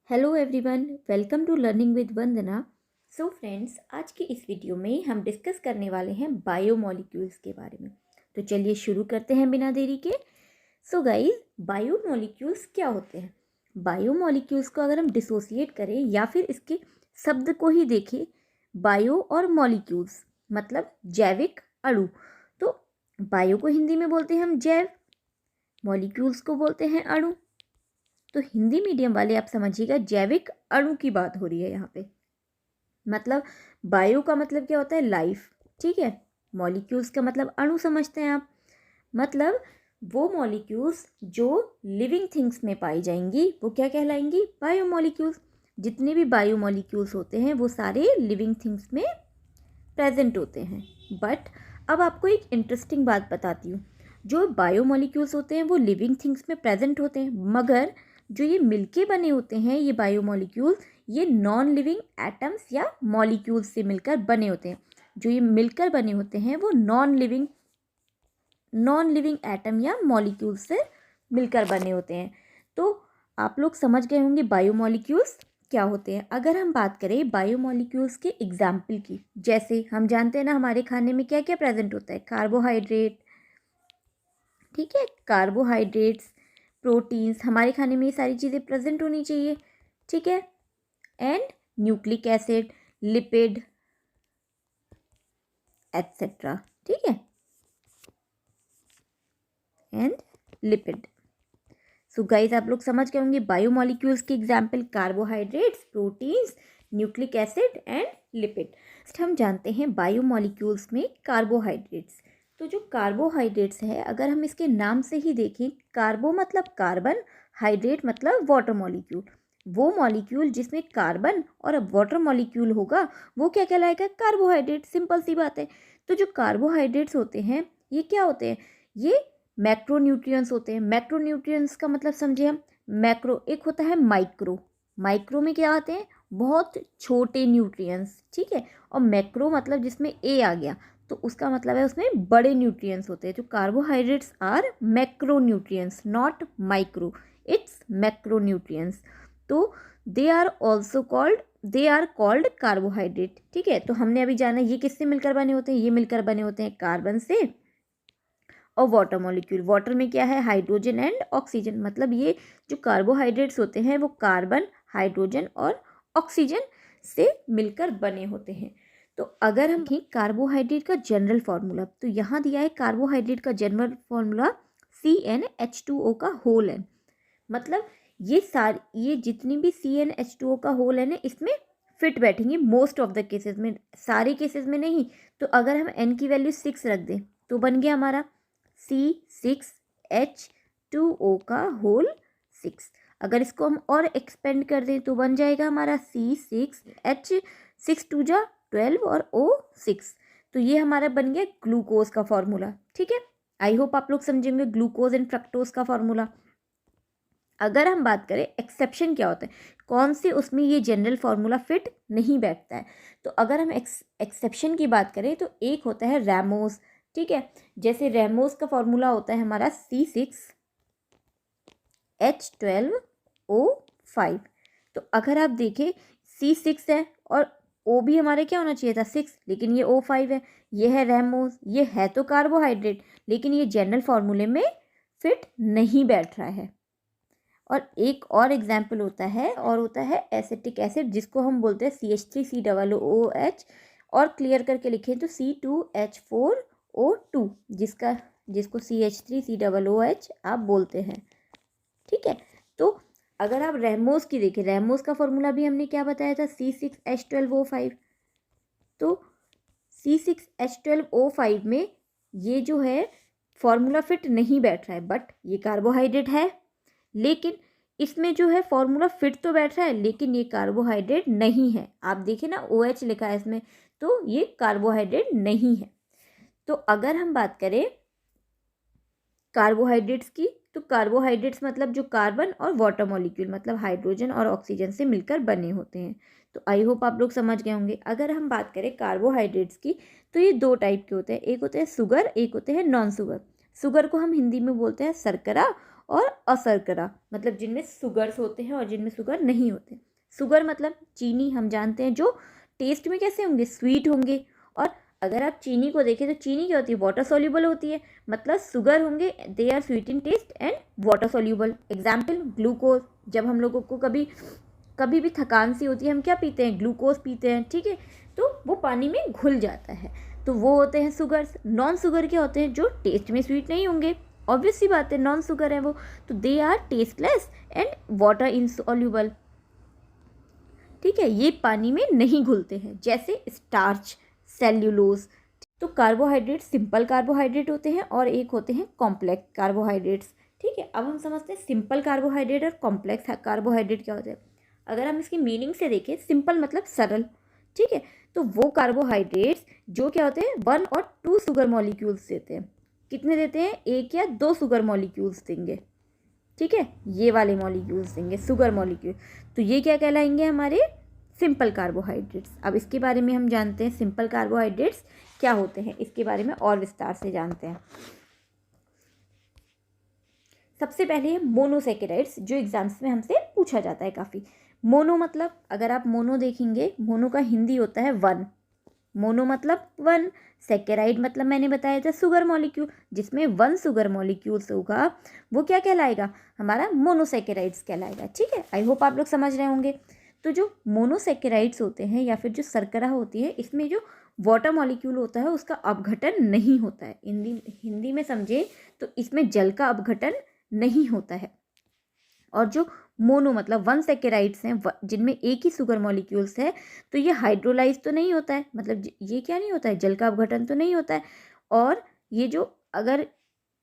Hello everyone, welcome to learning with Vandana. So friends, आज की इस वीडियो में हम डिस्कस करने वाले हैं बायोमॉलिक्यूल्स के बारे में। तो चलिए शुरू करते हैं बिना देरी के। सो गाइस, बायोमॉलिक्यूल्स क्या होते हैं? बायोमॉलिक्यूल्स को अगर हम डिसोसिएट करें या फिर इसके शब्द को ही देखें, बायो और मॉलिक्यूल्स मतलब जैविक अणु। तो बायो को हिंदी में बोलते हैं हम जैव, मॉलिक्यूल्स को बोलते हैं अणु। तो हिंदी मीडियम वाले आप समझिएगा, जैविक अणु की बात हो रही है यहाँ पे। मतलब बायो का मतलब क्या होता है? लाइफ, ठीक है। मॉलिक्यूल्स का मतलब अणु समझते हैं आप। मतलब वो मॉलिक्यूल्स जो लिविंग थिंग्स में पाई जाएंगी वो क्या कहलाएंगी? बायोमॉलिक्यूल्स। जितने भी बायोमॉलिक्यूल्स होते हैं वो सारे लिविंग थिंग्स में प्रेजेंट होते हैं। बट अब आपको एक इंटरेस्टिंग बात बताती हूँ। जो बायोमॉलिक्यूल्स होते हैं वो लिविंग थिंग्स में प्रेजेंट होते हैं, मगर जो ये मिलके बने होते हैं ये बायोमॉलिक्यूल्स, ये नॉन लिविंग एटम्स या मॉलिक्यूल्स से मिलकर बने होते हैं। जो ये मिलकर बने होते हैं वो नॉन लिविंग एटम या मॉलिक्यूल्स से मिलकर बने होते हैं। तो आप लोग समझ गए होंगे बायोमॉलिक्यूल्स क्या होते हैं। अगर हम बात करें बायोमॉलिक्यूल्स के एग्जाम्पल की, जैसे हम जानते हैं ना हमारे खाने में क्या क्या प्रेजेंट होता है? कार्बोहाइड्रेट, ठीक है, कार्बोहाइड्रेट्स, प्रोटीन्स, हमारे खाने में ये सारी चीज़ें प्रेजेंट होनी चाहिए, ठीक है। And nucleic acid, lipid etcetera, ठीक है, एंड लिपिड। सो गाइस, आप लोग समझ गए होंगे बायोमॉलिक्यूल्स के example carbohydrates, proteins, nucleic acid and lipid. हम जानते हैं बायोमॉलिक्यूल्स में कार्बोहाइड्रेट्स। तो जो कार्बोहाइड्रेट्स है, अगर हम इसके नाम से ही देखें, कार्बो मतलब कार्बन, हाइड्रेट मतलब वाटर मॉलिक्यूल। वो मॉलिक्यूल जिसमें कार्बन और वाटर मॉलिक्यूल होगा वो क्या कहलाएगा? कार्बोहाइड्रेट। सिंपल सी बात है। तो जो कार्बोहाइड्रेट्स होते हैं ये क्या होते हैं? ये मैक्रोन्यूट्रिएंट्स होते हैं। मैक्रोन्यूट्रिएंट्स का मतलब समझे हम। मैक्रो एक होता है माइक्रो। माइक्रो में क्या आते हैं? बहुत छोटे न्यूट्रिएंट्स, ठीक है। और मैक्रो मतलब जिसमें ए आ गया तो उसका मतलब है उसमें बड़े न्यूट्रिएंट्स होते हैं। जो carbohydrates are macronutrients, not micro, it's macronutrients. तो दे आर कॉल्ड कार्बोहाइड्रेट, ठीक है। तो हमने अभी जाना ये किससे मिलकर बने होते हैं? ये मिलकर बने होते हैं कार्बन से और वाटर मॉलिक्यूल। वाटर में क्या है? Hydrogen and oxygen. मतलब ये जो कार्बोहाइड्रेट्स होते हैं वो कार्बन, हाइड्रोजन और ऑक्सीजन से मिलकर बने होते हैं। तो अगर हम देखें कार्बोहाइड्रेट का जनरल फार्मूला, तो यहाँ दिया है कार्बोहाइड्रेट का जनरल फार्मूला CnH2O का होल एन। मतलब ये जितनी भी CnH2O का होल एन है इसमें फिट बैठेंगे मोस्ट ऑफ द केसेस में, सारे केसेस में नहीं। तो अगर हम n की वैल्यू 6 रख दें तो बन गया हमारा C6H2O का होल 6। अगर इसको हम और एक्सपेंड कर दें तो बन जाएगा हमारा C6H, 6 2 जा 12 और O6। तो ये हमारा बन गया ग्लूकोज का फॉर्मूला, ठीक है। आई होप आप लोग समझेंगे ग्लूकोज एंड फ्रक्टोज का फॉर्मूला। अगर हम बात करें एक्सेप्शन क्या होता है, कौन से उसमें ये जनरल फार्मूला फिट नहीं बैठता है, तो अगर हम एक्सेप्शन की बात करें तो एक होता है रैमोस, ठीक है। जैसे रैमोस का फॉर्मूला होता है हमारा C6H12O5। तो अगर आप देखें C6 है और O भी हमारे क्या होना चाहिए था? 6, लेकिन ये O5 है। ये है रैमोस, ये है तो कार्बोहाइड्रेट, लेकिन ये जनरल फार्मूले में फिट नहीं बैठ रहा है। और एक और एग्जाम्पल होता है एसिटिक एसिड, जिसको हम बोलते हैं CH3COOH, और क्लियर करके लिखें तो C2H4O2, जिसको CH3COOH आप बोलते हैं, ठीक है। तो अगर आप रैमोस की देखें, रैमोस का फॉर्मूला भी हमने क्या बताया था? C6H12O5। तो C6H12O5 में ये जो है फॉर्मूला फिट नहीं बैठ रहा है, बट ये कार्बोहाइड्रेट है। लेकिन इसमें जो है फॉर्मूला फिट तो बैठ रहा है लेकिन ये कार्बोहाइड्रेट नहीं है। आप देखिए ना OH लिखा है इसमें, तो ये कार्बोहाइड्रेट नहीं है। तो अगर हम बात करें कार्बोहाइड्रेट्स की, तो कार्बोहाइड्रेट्स मतलब जो कार्बन और वाटर मॉलिक्यूल मतलब हाइड्रोजन और ऑक्सीजन से मिलकर बने होते हैं। तो आई होप आप लोग समझ गए होंगे। अगर हम बात करें कार्बोहाइड्रेट्स की तो ये दो टाइप के होते हैं, एक होते हैं शुगर, एक होते हैं नॉन शुगर। शुगर को हम हिंदी में बोलते हैं शर्करा और अशर्करा मतलब जिनमें शुगर्स होते हैं और जिनमें शुगर नहीं होते। शुगर मतलब चीनी, हम जानते हैं जो टेस्ट में कैसे होंगे, स्वीट होंगे। और अगर आप चीनी को देखें तो चीनी क्या होती है, वाटर सॉल्यूबल होती है, मतलब शुगर होंगे they are sweet in taste and water soluble. Example glucose, जब हम लोगों को कभी कभी भी थकान सी होती है हम क्या पीते हैं, ग्लूकोज पीते हैं, ठीक है, तो वो पानी में घुल जाता है, तो वो होते हैं शुगर्स। नॉन शुगर क्या होते हैं, जो टेस्ट में स्वीट नहीं होंगे, ऑब्वियस सी बात है, नॉन शुगर है वो, तो they are tasteless and water insoluble, ठीक है, ये पानी में नहीं घुलते हैं, जैसे स्टार्च, सेल्यूलोज। तो कार्बोहाइड्रेट सिंपल कार्बोहाइड्रेट होते हैं और एक होते हैं कॉम्प्लेक्स कार्बोहाइड्रेट्स, ठीक है। अब हम समझते हैं सिंपल कार्बोहाइड्रेट और कॉम्प्लेक्स कार्बोहाइड्रेट क्या होते हैं। अगर हम इसकी मीनिंग से देखें, सिंपल मतलब सरल, ठीक है, तो वो कार्बोहाइड्रेट्स जो क्या होते हैं 1 और 2 शुगर मॉलिक्यूल्स देते हैं। कितने देते हैं, 1 या 2 शुगर मॉलिक्यूल्स देंगे, ठीक है, ये वाले मॉलिक्यूल्स देंगे शुगर मॉलिक्यूल, तो ये क्या कहलाएंगे हमारे सिंपल कार्बोहाइड्रेट्स। अब इसके बारे में हम जानते हैं सिंपल कार्बोहाइड्रेट्स क्या होते हैं, इसके बारे में और विस्तार से जानते हैं। सबसे पहले है मोनोसेकेराइड्स, जो एग्जाम्स में हमसे पूछा जाता है काफ़ी। मोनो मतलब, अगर आप मोनो देखेंगे, मोनो का हिंदी होता है 1, मोनो मतलब 1, सेकेराइड मतलब मैंने बताया था शुगर मॉलिक्यूल, जिसमें 1 शुगर मॉलिक्यूल्स होगा वो क्या कहलाएगा, हमारा मोनोसेकेराइड्स कहलाएगा, ठीक है। आई होप आप लोग समझ रहे होंगे। तो जो मोनोसेकेराइड्स होते हैं या फिर जो शर्करा होती है, इसमें जो वाटर मॉलिक्यूल होता है उसका अपघटन नहीं होता है। हिंदी में समझे तो इसमें जल का अपघटन नहीं होता है। और जो मोनो मतलब 1 सेकेराइड्स हैं जिनमें एक ही शुगर मॉलिक्यूल्स है, तो ये हाइड्रोलाइज तो नहीं होता है, मतलब ये क्या नहीं होता है, जल का अपघटन तो नहीं होता है। और ये जो अगर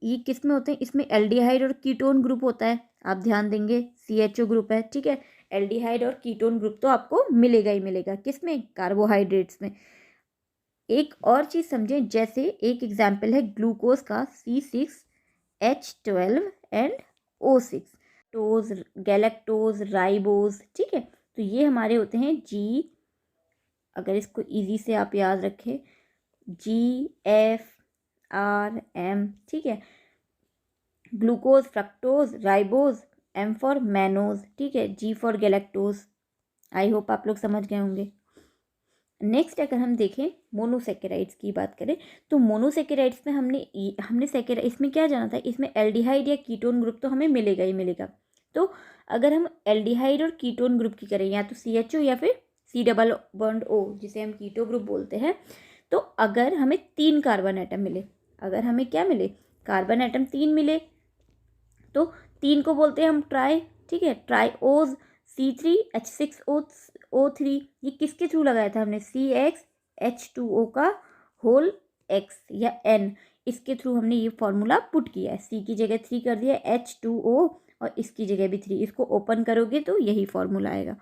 ये किस में होते हैं, इसमें एल्डिहाइड और कीटोन ग्रुप होता है, आप ध्यान देंगे CHO ग्रुप है, ठीक है, एल्डिहाइड और कीटोन ग्रुप तो आपको मिलेगा ही मिलेगा, किस में, कार्बोहाइड्रेट्स में। एक और चीज़ समझें, जैसे एक एग्जाम्पल है ग्लूकोज का C6H12 and O6, toes, galactose, ribose, ठीक है, तो ये हमारे होते हैं अगर इसको इजी से आप याद रखें, GFRM, ठीक है, glucose, fructose, ribose, M for mannose, ठीक है, G for galactose. I hope आप लोग समझ गए होंगे। नेक्स्ट अगर हम देखें मोनोसेकेराइड्स की बात करें, तो मोनोसेकेराइड्स में हमने इसमें क्या जाना था, इसमें एल्डिहाइड या कीटोन ग्रुप तो हमें मिलेगा ही मिलेगा। तो अगर हम एल्डिहाइड और कीटोन ग्रुप की करें, या तो CHO या फिर C डबल बॉन्ड O, जिसे हम कीटो ग्रुप बोलते हैं, तो अगर हमें 3 कार्बन एटम मिले, अगर हमें क्या मिले, कार्बन एटम 3 मिले, तो 3 को बोलते हैं हम ट्राई, ठीक है, ट्राईओज, C3H6O3, ये किसके थ्रू लगाया था हमने, CXH2O का होल X या N, इसके थ्रू हमने ये फॉर्मूला पुट किया है। C की जगह 3 कर दिया, H2O, और इसकी जगह भी 3, इसको ओपन करोगे तो यही फॉर्मूला आएगा।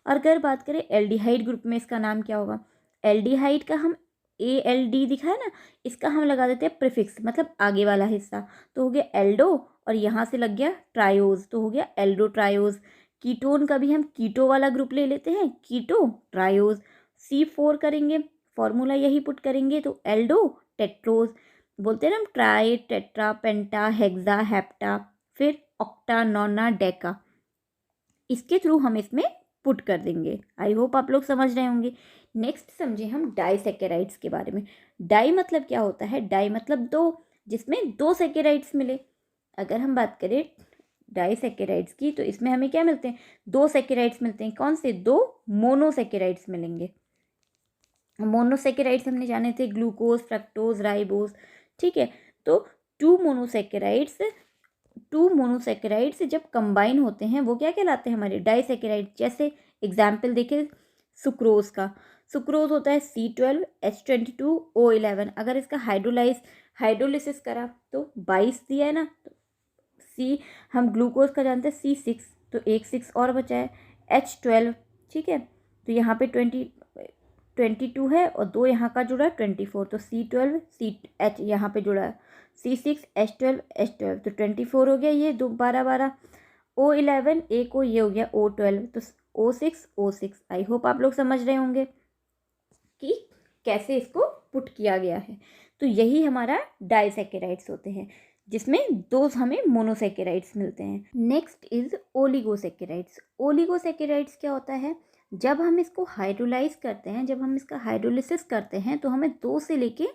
और अगर बात करें एल्डिहाइड ग्रुप में, इसका नाम क्या होगा, एल्डिहाइड का हम ALD दिखा है ना, इसका हम लगा देते हैं प्रीफिक्स, मतलब आगे वाला हिस्सा, तो हो गया एल्डो, और यहाँ से लग गया ट्रायोज, तो हो गया एल्डो ट्रायोज। कीटोन का भी हम कीटो वाला ग्रुप ले लेते हैं, कीटो ट्रायोज। C4 करेंगे, फॉर्मूला यही पुट करेंगे, तो एल्डो टेट्रोज, बोलते हैं ना हम, ट्राई, टेट्रा, पेंटा, हेक्सा, हेप्टा, फिर ऑक्टा, नोना, डेका, इसके थ्रू हम इसमें पुट कर देंगे। आई होप आप लोग समझ रहे होंगे। नेक्स्ट समझे हम डाइसेकेराइड्स के बारे में। डाई मतलब क्या होता है, डाई मतलब 2, जिसमें 2 सेकेराइड्स मिले। अगर हम बात करें डाइसेकेराइड्स की, तो इसमें हमें क्या मिलते हैं, 2 सेकेराइड्स मिलते हैं, कौन से 2, मोनोसेकेराइड्स मिलेंगे। मोनोसेकेराइड्स हमने जाने थे ग्लूकोज, फ्रक्टोज, राइबोज, ठीक है, तो 2 मोनोसेकेराइड्स जब कंबाइन होते हैं वो क्या कहलाते हैं, हमारे डाइसेकेराइड। जैसे एग्जाम्पल देखें सुक्रोज का, सुक्रोज होता है C12H22O11, अगर इसका हाइड्रोलिसिस करा तो 22 दिया है ना, तो हम ग्लूकोज का जानते हैं C6, तो एक 6 और बचा है, H12, ठीक है, तो यहाँ पे 22 है और 2 यहाँ का जुड़ा है 24, तो C12 CH यहाँ पे जुड़ा है, C6H12 तो 24 हो गया, ये 2 12 12, O11 एक हो, ये हो गया O12, तो O6 आई होप आप लोग समझ रहे होंगे कि कैसे इसको पुट किया गया है। तो यही हमारा डाइसेकेराइड्स होते हैं। जिसमें दो हमें मोनोसेकेराइड्स मिलते हैं। Next is oligosaccharides. ओलिगोसेकेराइड्स क्या होता है, जब हम इसको हाइड्रोलाइज करते हैं, जब हम इसका हाइड्रोलिसिस करते हैं तो हमें 2 से लेके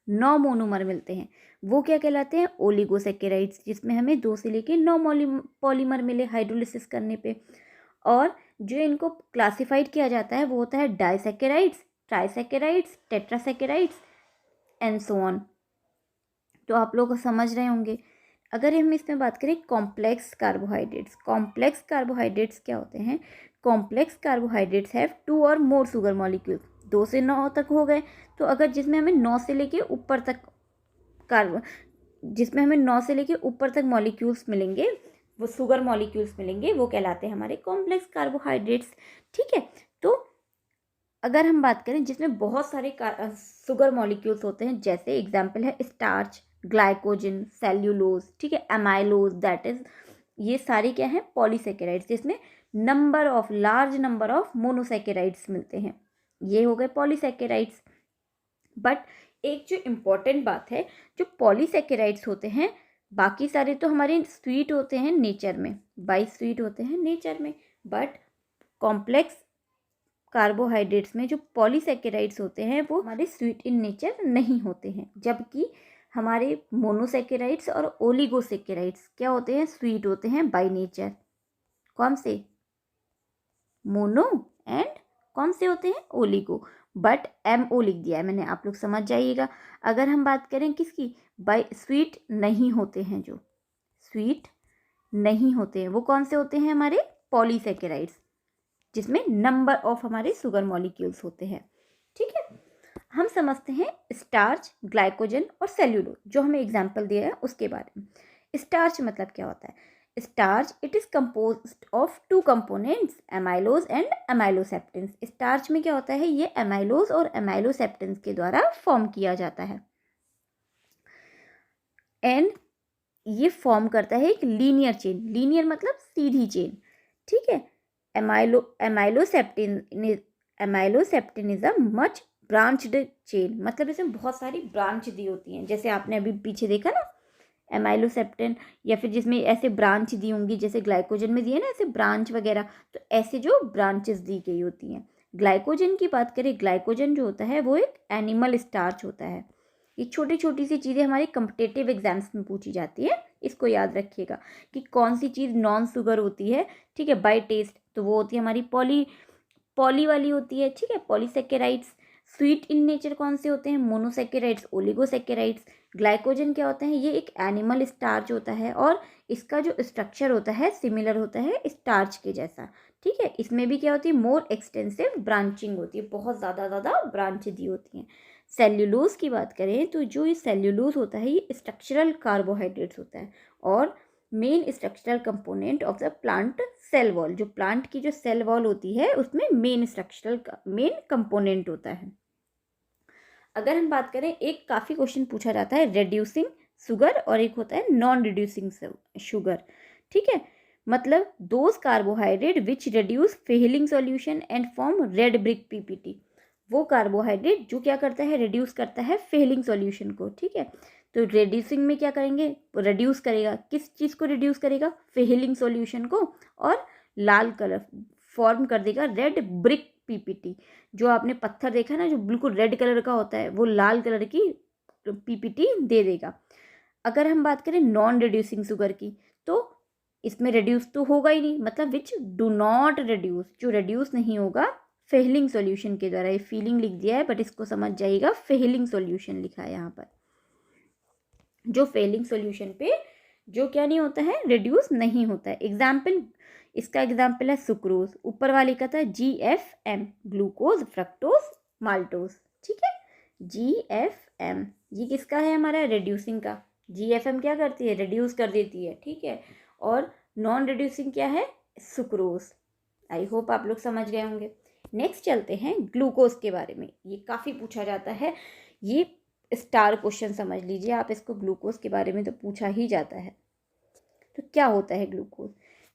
9 मोनोमर मिलते हैं। वो क्या कहलाते हैं, ओलिगोसेकेराइड्स, जिसमें हमें 2 से लेके 9 पॉलीमर मिले हाइड्रोलिसिस करने पे। और जो इनको क्लासिफाइड किया जाता है वो होता है डाइसेकेराइड्स, ट्राइसेकेराइड्स, टेट्रासेकेराइड्स एंड सो ऑन। तो आप लोग समझ रहे होंगे। अगर हम इसमें बात करें कॉम्प्लेक्स कार्बोहाइड्रेट्स, कॉम्प्लेक्स कार्बोहाइड्रेट्स क्या होते हैं, कॉम्प्लेक्स कार्बोहाइड्रेट्स हैव 2 और मोर शुगर मॉलिक्यूल, 2 से 9 तक हो गए। तो अगर जिसमें हमें 9 से लेके ऊपर तक मॉलिक्यूल्स मिलेंगे, वो शुगर मॉलिक्यूल्स मिलेंगे, वो कहलाते हैं हमारे कॉम्प्लेक्स कार्बोहाइड्रेट्स। ठीक है, तो अगर हम बात करें जिसमें बहुत सारे शुगर मॉलिक्यूल्स होते हैं, जैसे एग्जाम्पल है स्टार्च, ग्लाइकोजन, सेल्यूलोज, ठीक है, एमाइलोज, दैट इज, ये सारे क्या हैं, पॉलीसेकेराइड्स, जिसमें लार्ज नंबर ऑफ मोनोसेकेराइड्स मिलते हैं, ये हो गए पॉलीसेकेराइड्स। बट एक जो इम्पॉर्टेंट बात है, जो पॉलीसेकेराइड्स होते हैं, बाकी सारे तो हमारे स्वीट होते हैं नेचर में, 22 स्वीट होते हैं नेचर में, बट कॉम्प्लेक्स कार्बोहाइड्रेट्स में जो पॉलीसेकेराइड्स होते हैं वो हमारे स्वीट इन नेचर नहीं होते हैं, जबकि हमारे मोनोसेकेराइड्स और ओलिगोसेकेराइड्स क्या होते हैं, स्वीट होते हैं बाय नेचर। कौन से, मोनो एंड कौन से होते हैं, ओलिगो, बट MO लिख दिया है मैंने, आप लोग समझ जाइएगा। अगर हम बात करें किसकी, बाय स्वीट नहीं होते हैं, जो स्वीट नहीं होते हैं वो कौन से होते हैं, हमारे पॉलीसेकेराइड्स, जिसमें नंबर ऑफ हमारे शुगर मॉलिक्यूल्स होते हैं। ठीक है, हम समझते हैं स्टार्च, ग्लाइकोजन और सेल्यूलोज, जो हमें एग्जाम्पल दिया है उसके बारे में। स्टार्च मतलब क्या होता है, starch it is composed of 2 components, amylose and amylopectin. Starch में क्या होता है, ये एमाइलोज और एमाइलोसेप्टेंस के द्वारा फॉर्म किया जाता है, एंड ये फॉर्म करता है एक लीनियर चेन, लीनियर मतलब सीधी चेन। ठीक है, amylopectin is a much branched chain, मतलब इसमें बहुत सारी ब्रांच दी होती हैं, जैसे आपने अभी पीछे देखा ना एमाइलोसेप्टिन, या फिर जिसमें ऐसे ब्रांच दी होंगी, जैसे ग्लाइकोजन में दिए ना ऐसे ब्रांच वगैरह, तो ऐसे जो ब्रांचेस दी गई होती हैं। ग्लाइकोजन की बात करें, ग्लाइकोजन जो होता है वो एक एनिमल स्टार्च होता है। ये छोटी छोटी सी चीज़ें हमारी कम्पिटेटिव एग्जाम्स में पूछी जाती है, इसको याद रखिएगा कि कौन सी चीज़ नॉन शुगर होती है। ठीक है, बाय टेस्ट तो वो होती है हमारी पॉली वाली होती है। ठीक है, पॉलीसेकेराइड्स। स्वीट इन नेचर कौन से होते हैं, मोनोसेकेराइड्स, ओलिगोसेकेराइड्स। ग्लाइकोजन क्या होता है, ये एक एनिमल स्टार्च होता है, और इसका जो स्ट्रक्चर होता है सिमिलर होता है स्टार्च के जैसा। ठीक है, इसमें भी क्या होती है, मोर एक्सटेंसिव ब्रांचिंग होती है, बहुत ज़्यादा ब्रांच दी होती हैं। सेल्यूलोज की बात करें तो जो ये सेल्यूलोज होता है ये स्ट्रक्चरल कार्बोहाइड्रेट्स होता है, और main structural component of the plant cell wall, जो प्लांट की जो सेल वॉल होती है उसमें मेन कंपोनेंट होता है। अगर हम बात करें, एक काफ़ी क्वेश्चन पूछा जाता है रिड्यूसिंग शुगर, और एक होता है नॉन रिड्यूसिंग शुगर। ठीक है, मतलब those carbohydrate which reduce Fehling solution and form red brick PPT, वो कार्बोहाइड्रेट जो क्या करता है, रिड्यूस करता है फेलिंग सॉल्यूशन को। ठीक है, तो रिड्यूसिंग में क्या करेंगे, रिड्यूस करेगा, किस चीज़ को रिड्यूस करेगा, फेलिंग सॉल्यूशन को, और लाल कलर फॉर्म कर देगा रेड ब्रिक PPT। जो आपने पत्थर देखा ना जो बिल्कुल रेड कलर का होता है, वो लाल कलर की PPT दे देगा। अगर हम बात करें नॉन रिड्यूसिंग शुगर की, तो इसमें रिड्यूस तो होगा ही नहीं, मतलब विच डू नॉट रिड्यूस, जो रिड्यूस नहीं होगा फेलिंग सॉल्यूशन के द्वारा। ये फीलिंग लिख दिया है बट इसको समझ जाइएगा, फेलिंग सॉल्यूशन लिखा है यहाँ पर, जो फेलिंग सॉल्यूशन पे जो क्या नहीं होता है, रिड्यूस नहीं होता है। एग्जाम्पल, इसका एग्जाम्पल है सुक्रोज, ऊपर वाले का था GFM, ग्लूकोज, फ्रक्टोज, माल्टोज। ठीक है, GFM ये किसका है, हमारा रिड्यूसिंग का। GFM क्या करती है, रिड्यूस कर देती है। ठीक है, और नॉन रिड्यूसिंग क्या है, सुक्रोज। आई होप आप लोग समझ गए होंगे। नेक्स्ट चलते हैं ग्लूकोज के बारे में, ये काफ़ी पूछा जाता है, ये स्टार क्वेश्चन समझ लीजिए आप इसको, ग्लूकोज के बारे में तो पूछा ही जाता है। तो क्या होता है ग्लूकोज,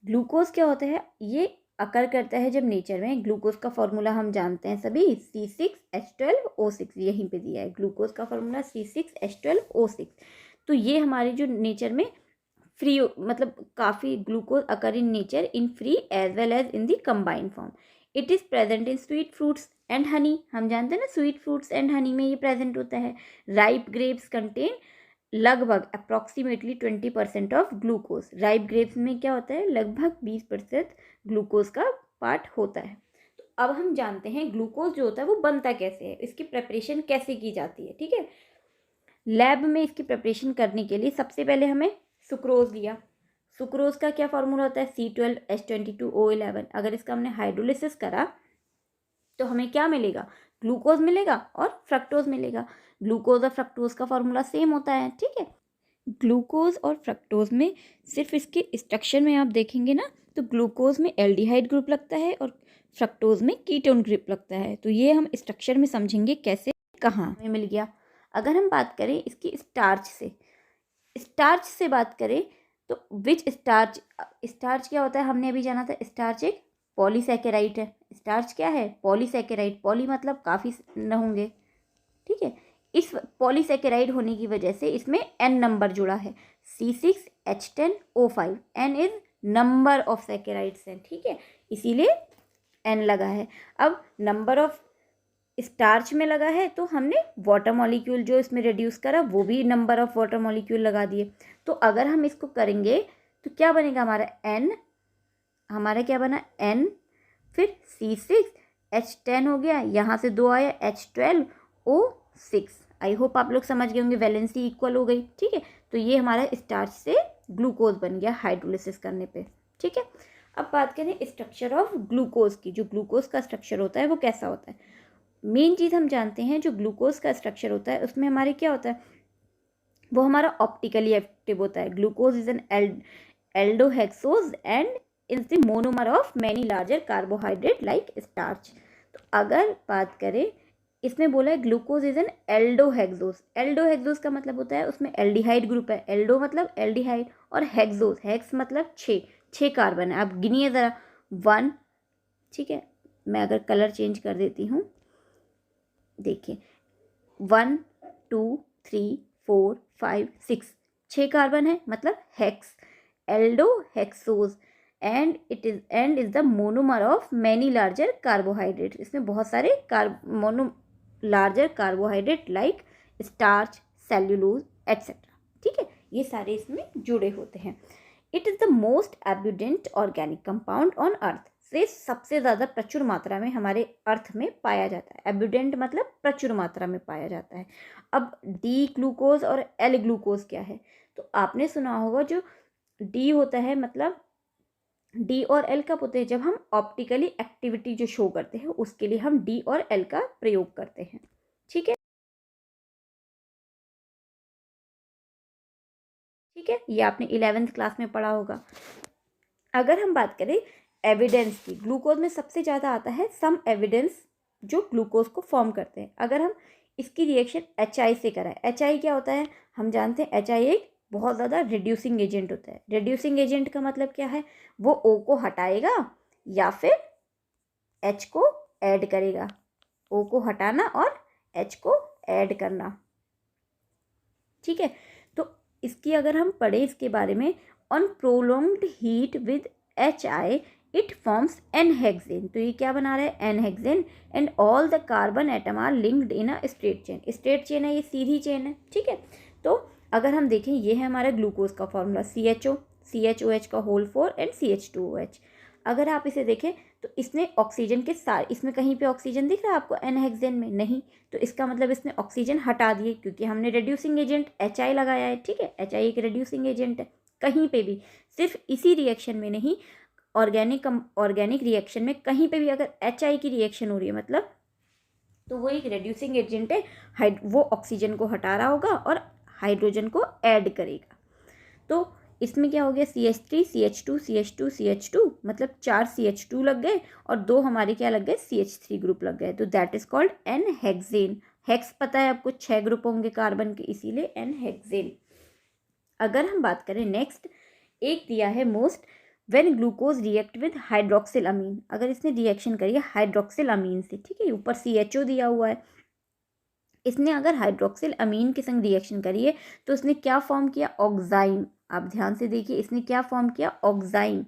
ग्लूकोज क्या होता है, ये अकर करता है जब नेचर में, ग्लूकोज का फॉर्मूला हम जानते हैं सभी, C6H12O6, यहीं पे दिया है ग्लूकोज का फॉर्मूला, C6H12O6। तो ये हमारे जो नेचर में फ्री, मतलब काफ़ी glucose occur in nature in free as well as in the combined form. It is present in sweet fruits and honey, हम जानते हैं ना स्वीट फ्रूट्स एंड हनी में ये प्रेजेंट होता है। राइप ग्रेप्स कंटेन लगभग approximately 20% of glucose. Ripe grapes में क्या होता है, लगभग 20% ग्लूकोज का पार्ट होता है। तो अब हम जानते हैं ग्लूकोज जो होता है वो बनता कैसे है, इसकी प्रिपरेशन कैसे की जाती है। ठीक है, लैब में इसकी प्रिपरेशन करने के लिए सबसे पहले हमें सुक्रोज लिया। सुक्रोज का क्या फार्मूला होता है, C12H22O11। अगर इसका हमने हाइड्रोलिसिस करा तो हमें क्या मिलेगा, ग्लूकोज मिलेगा और फ्रक्टोज मिलेगा। ग्लूकोज और फ्रक्टोज का फार्मूला सेम होता है। ठीक है, ग्लूकोज और फ्रक्टोज में सिर्फ इसके स्ट्रक्चर में आप देखेंगे ना, तो ग्लूकोज में एल्डिहाइड ग्रुप लगता है और फ्रक्टोज में कीटोन ग्रुप लगता है। तो ये हम स्ट्रक्चर में समझेंगे कैसे, कहाँ हमें मिल गया। अगर हम बात करें इसकी स्टार्च से बात करें तो विच स्टार्च, स्टार्च क्या होता है, हमने अभी जाना था, स्टार्च एक पॉलीसैकेराइड है। स्टार्च क्या है, पॉलीसैकेराइड, पॉली मतलब काफ़ी न होंगे। ठीक है, इस पॉलीसैकेराइड होने की वजह से इसमें N नंबर जुड़ा है, C6H10O5। N is number of saccharides हैं। ठीक है, इसीलिए N लगा है। अब नंबर ऑफ स्टार्च में लगा है तो हमने वाटर मॉलिक्यूल जो इसमें रिड्यूस करा वो भी नंबर ऑफ वाटर मॉलिक्यूल लगा दिए। तो अगर हम इसको करेंगे तो क्या बनेगा हमारा N, हमारा क्या बना N, फिर C6H10 हो गया, यहाँ से 2 आया H12O6। आई होप आप लोग समझ गए होंगे, वैलेंसी इक्वल हो गई। ठीक है, तो ये हमारा स्टार्च से ग्लूकोज बन गया हाइड्रोलिसिस करने पे। ठीक है, अब बात करें स्ट्रक्चर ऑफ ग्लूकोज की। जो ग्लूकोज का स्ट्रक्चर होता है वो कैसा होता है, मेन चीज़ हम जानते हैं जो ग्लूकोज का स्ट्रक्चर होता है उसमें हमारे क्या होता है, वो हमारा ऑप्टिकली एक्टिव होता है। Glucose is an aldohexose and is the monomer of many larger carbohydrate like starch. तो अगर बात करें, इसमें बोला है glucose is an aldohexose. Aldohexose का मतलब होता है उसमें एल्डिहाइड ग्रुप है, एल्डो मतलब एल्डिहाइड और हेक्सोज, हेक्स मतलब 6 कार्बन है। आप गिनिए ज़रा, 1, ठीक है, मैं अगर कलर चेंज कर देती हूँ, देखिए 1 2 3 4 5 6, 6 कार्बन है, मतलब hex, aldohexose. And is the monomer of many larger carbohydrate. इसमें बहुत सारे larger carbohydrate like starch, cellulose etcetera. ठीक है, ये सारे इसमें जुड़े होते हैं। It is the most abundant organic compound on earth. से सबसे ज़्यादा प्रचुर मात्रा में हमारे अर्थ में पाया जाता है। एब्यूडेंट मतलब प्रचुर मात्रा में पाया जाता है। अब डी ग्लूकोज और एल ग्लूकोज क्या है, तो आपने सुना होगा जो डी होता है, मतलब डी और एल कब होते हैं, जब हम ऑप्टिकली एक्टिविटी जो शो करते हैं उसके लिए हम डी और एल का प्रयोग करते हैं। ठीक है, ठीक है, ये आपने 11th क्लास में पढ़ा होगा। अगर हम बात करें एविडेंस की, ग्लूकोज में सबसे ज़्यादा आता है सम एविडेंस जो ग्लूकोज को फॉर्म करते हैं। अगर हम इसकी रिएक्शन HI से कराएं, HI क्या होता है, हम जानते हैं HI एक बहुत ज़्यादा रिड्यूसिंग एजेंट होता है। रिड्यूसिंग एजेंट का मतलब क्या है, वो O को हटाएगा या फिर H को ऐड करेगा। O को हटाना और H को ऐड करना। ठीक है, तो इसकी अगर हम पढ़ें इसके बारे में, on prolonged heat with HI it forms n hexane. तो ये क्या बना रहा है, n hexane, and all the carbon atom are linked in a straight chain. Straight chain है, ये सीधी चेन है। ठीक है, तो अगर हम देखें, ये है हमारा ग्लूकोज का फॉर्मूला, CHOH का होल 4 एंड CH2OH। अगर आप इसे देखें तो इसने ऑक्सीजन के सारे, इसमें कहीं पे ऑक्सीजन दिख रहा है आपको N-हेक्सेन में, नहीं, तो इसका मतलब इसने ऑक्सीजन हटा दिए क्योंकि हमने रिड्यूसिंग एजेंट HI लगाया है। ठीक है, HI एक रिड्यूसिंग एजेंट है। कहीं पे भी, सिर्फ इसी रिएक्शन में नहीं, ऑर्गेनिक रिएक्शन में कहीं पे भी अगर HI की रिएक्शन हो रही है मतलब, तो वो एक रिड्यूसिंग एजेंट है। वो ऑक्सीजन को हटा रहा होगा और हाइड्रोजन को ऐड करेगा। तो इसमें क्या हो गया, CH3 CH2 CH2 CH2, मतलब 4 CH2 लग गए और 2 हमारे क्या लग गए, CH3 ग्रुप लग गए। तो दैट इज कॉल्ड N-हेक्सेन। हेक्स पता है आपको, 6 ग्रुप होंगे कार्बन के, इसीलिए N-हेक्सेन। अगर हम बात करें नेक्स्ट, एक दिया है most, when glucose react with hydroxyl amine. अगर इसने रिएक्शन करी है हाइड्रोक्सिल अमीन से, ठीक है, ऊपर CHO दिया हुआ है, इसने अगर हाइड्रोक्सिल अमीन के संग रिएक्शन करी है तो उसने क्या फॉर्म किया, ऑक्साइम। आप ध्यान से देखिए, इसने क्या फॉर्म किया, oxime,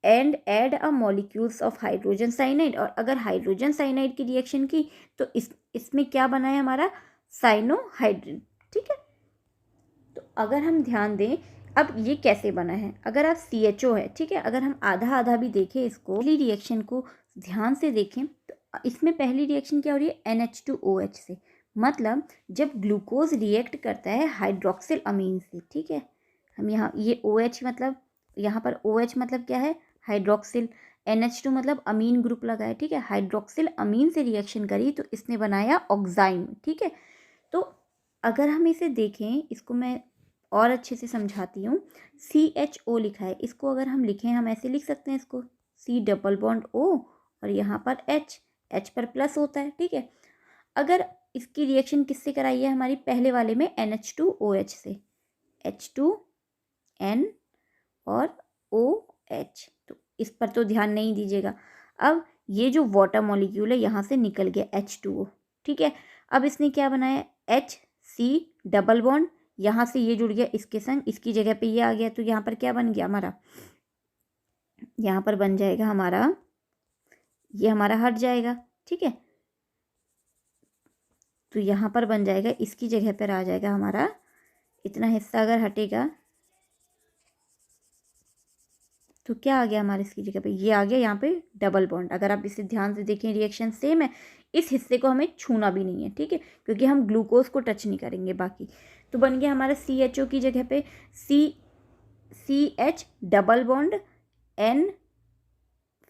and add a molecules of hydrogen cyanide. और अगर हाइड्रोजन साइनाइड की रिएक्शन की तो इसमें क्या बना है हमारा, साइनोहाइड्रिन। ठीक है, तो अगर हम ध्यान दें अब ये कैसे बना है, अगर आप CHO है, ठीक है, अगर हम आधा आधा भी देखें इसको, पहली रिएक्शन को ध्यान से देखें तो इसमें पहली रिएक्शन क्या हो रही है, NH2OH से। मतलब जब ग्लूकोज रिएक्ट करता है हाइड्रोक्सिल अमीन से, ठीक है, हम यहाँ ये OH मतलब, यहाँ पर OH मतलब क्या है, हाइड्रोक्सिल, NH2 मतलब अमीन ग्रुप लगा है, ठीक है, हाइड्रोक्सिल अमीन से रिएक्शन करी तो इसने बनाया ऑक्साइम। ठीक है, तो अगर हम इसे देखें, इसको मैं और अच्छे से समझाती हूँ। CHO लिखा है, इसको अगर हम लिखें, हम ऐसे लिख सकते हैं इसको, C+O और यहाँ पर H पर प्लस होता है। ठीक है, अगर इसकी रिएक्शन किससे कराई है, हमारी पहले वाले में NH2OH से, H2N और OH, तो इस पर तो ध्यान नहीं दीजिएगा। अब ये जो वाटर मॉलिक्यूल है यहाँ से निकल गया H2O। ठीक है, अब इसने क्या बनाया, HC डबल बॉन्ड, यहाँ से ये जुड़ गया इसके संग, इसकी जगह पे ये आ गया, तो यहाँ पर क्या बन गया हमारा, यहाँ पर बन जाएगा हमारा, ये हमारा हट जाएगा। ठीक है, तो यहाँ पर बन जाएगा, इसकी जगह पर आ जाएगा हमारा, इतना हिस्सा अगर हटेगा तो क्या आ गया हमारे, इसकी जगह पे ये आ गया, यहाँ पे डबल बॉन्ड। अगर आप इसे ध्यान से देखें रिएक्शन सेम है, इस हिस्से को हमें छूना भी नहीं है। ठीक है, क्योंकि हम ग्लूकोज को टच नहीं करेंगे बाकी। तो बन गया हमारा CHO की जगह पे CH डबल बॉन्ड N,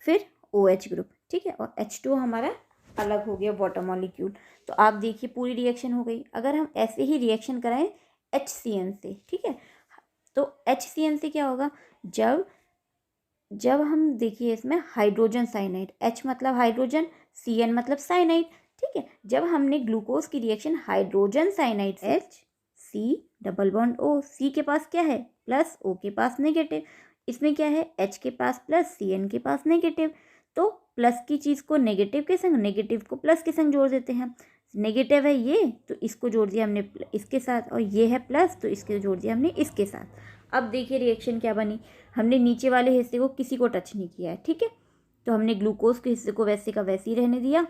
फिर OH ग्रुप। ठीक है, और H2 हमारा अलग हो गया वाटर मॉलिक्यूल। तो आप देखिए पूरी रिएक्शन हो गई। अगर हम ऐसे ही रिएक्शन कराएं HCN से, ठीक है, तो HCN से क्या होगा, जब हम देखिए इसमें हाइड्रोजन साइनाइड, H मतलब हाइड्रोजन, CN मतलब साइनाइड। ठीक है, जब हमने ग्लूकोज की रिएक्शन हाइड्रोजन साइनाइड से, HC double bond O, C के पास क्या है प्लस, O के पास नेगेटिव, इसमें क्या है H के पास प्लस, CN के पास नेगेटिव। तो प्लस की चीज़ को नेगेटिव के संग, नेगेटिव को प्लस के संग जोड़ देते हैं। नेगेटिव है ये तो इसको जोड़ दिया हमने इसके साथ, और ये है प्लस तो इसके जोड़ दिया हमने इसके साथ। अब देखिए रिएक्शन क्या बनी, हमने नीचे वाले हिस्से को किसी को टच नहीं किया है। ठीक है, तो हमने ग्लूकोज के हिस्से को वैसे का वैसे ही रहने दिया।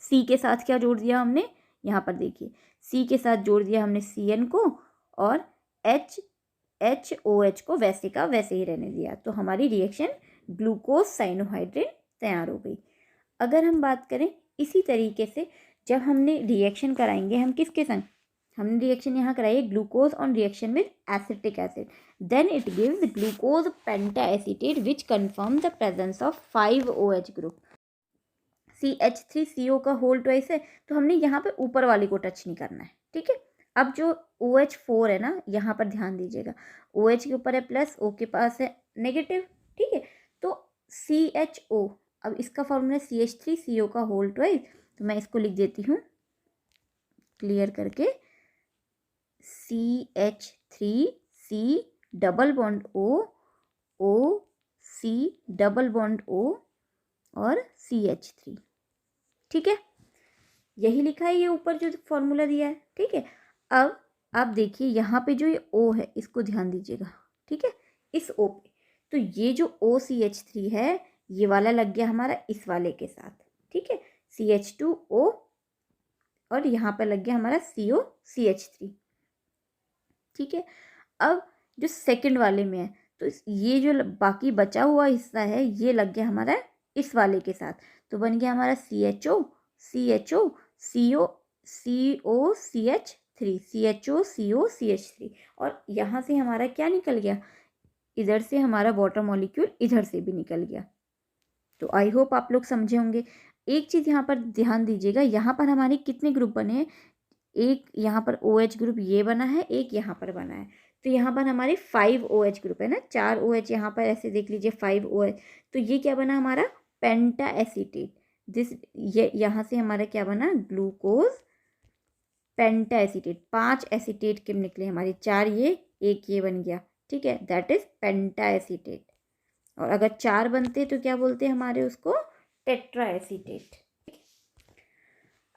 C के साथ क्या जोड़ दिया हमने, यहाँ पर देखिए C के साथ जोड़ दिया हमने CN को, और HOH को वैसे का वैसे ही रहने दिया। तो हमारी रिएक्शन ग्लूकोज साइनोहाइड्रिन तैयार हो गई। अगर हम बात करें इसी तरीके से, जब हमने रिएक्शन कराएंगे हम किसके संग, हमने रिएक्शन यहाँ कराई है glucose on reaction with acetic acid, then it gives glucose pentaacetate which confirm the presence of 5OH group. CH3CO का होल ट्वाइस है, तो हमने यहाँ पे ऊपर वाले को टच नहीं करना है। ठीक है, अब जो OH4 है ना, यहाँ पर ध्यान दीजिएगा, OH के ऊपर है प्लस, O के पास है नेगेटिव। ठीक है, तो CHO, अब इसका फॉर्मूला CH3CO का होल ट्वाइस, तो मैं इसको लिख देती हूँ क्लियर करके, CH3C double bond O double bond O और CH3। ठीक है, यही लिखा है ये ऊपर जो फॉर्मूला दिया है। ठीक है, अब आप देखिए यहाँ पे जो ये O है इसको ध्यान दीजिएगा। ठीक है, इस O पे, तो ये जो OCH3 है ये वाला लग गया हमारा इस वाले के साथ। ठीक है, CH2O, और यहाँ पर लग गया हमारा COCH3। ठीक है, अब जो सेकंड वाले में है, तो ये जो बाकी बचा हुआ हिस्सा है ये लग गया हमारा इस वाले के साथ, तो बन गया हमारा CHO COCH3, और यहाँ से हमारा क्या निकल गया, इधर से हमारा वाटर मॉलिक्यूल इधर से भी निकल गया। तो आई होप आप लोग समझे होंगे। एक चीज़ यहाँ पर ध्यान दीजिएगा, यहाँ पर हमारे कितने ग्रुप बने हैं, एक यहाँ पर OH ग्रुप ये बना है, एक यहाँ पर बना है, तो यहाँ पर हमारे 5OH ग्रुप है ना, 4 OH यहाँ पर ऐसे देख लीजिए 5OH, तो ये क्या बना हमारा पेंटा एसीटेट, ये यहाँ से हमारा क्या बना ग्लूकोज पेंटा एसीटेट, 5 एसीटेट के निकले हमारे, 4 ये एक ये बन गया। ठीक है, दैट इज पेंटा एसीटेट, और अगर 4 बनते तो क्या बोलते हैं हमारे उसको टेट्रा एसीटेट।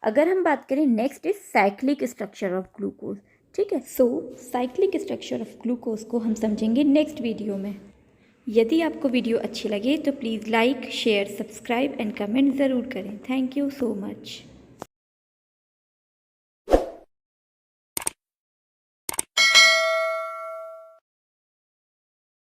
अगर हम बात करें next is cyclic structure of glucose, ठीक है। सो साइक्लिक स्ट्रक्चर ऑफ ग्लूकोज को हम समझेंगे नेक्स्ट वीडियो में। यदि आपको वीडियो अच्छी लगे तो please like share subscribe and comment ज़रूर करें। Thank you so much.